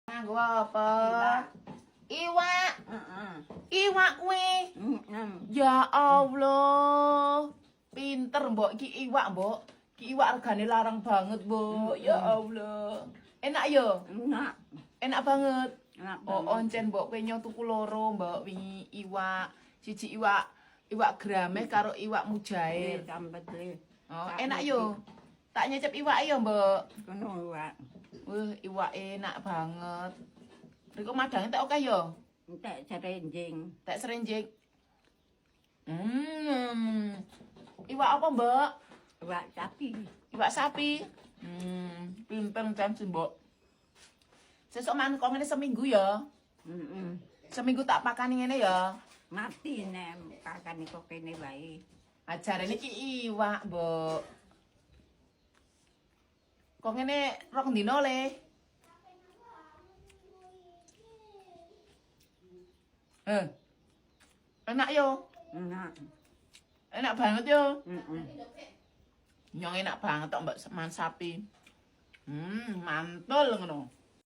Nganggo apa? Iwak. Iwak kuwi. Ya Allah. Pinter mbok iki iwak, Mbok. Ki iwak regane larang banget, Mbok. Ya Allah. Enak yo? Enak. Enak banget. Enak Oh, banget. oncen mbok kowe nyong tuku loro, Mbok. Wingi iwak, siji iwak grameh karo iwak mujair. Tambah deh. Oh, enak yo. Tak nyecep iwak yo, Mbok. Kono Wak. Iwak enak banget. Riko madange tak oke yo. Entek serenjing. Tak serenjik. Iwak apa, Mbok? Wak sapi. Iwak sapi. Pinter kan sih, Mbok. Sesuk mangan kok ngene seminggu ya. Seminggu tak pakani ngene ya. Mati nek kakane kok kene wae. Ajarane iki iwak, Mbok. Kok ngene rong dino le. Enak yo. Enak. Enak banget yo. Heeh. Nyong enak banget tok mbak man sapi. Mantul ngono.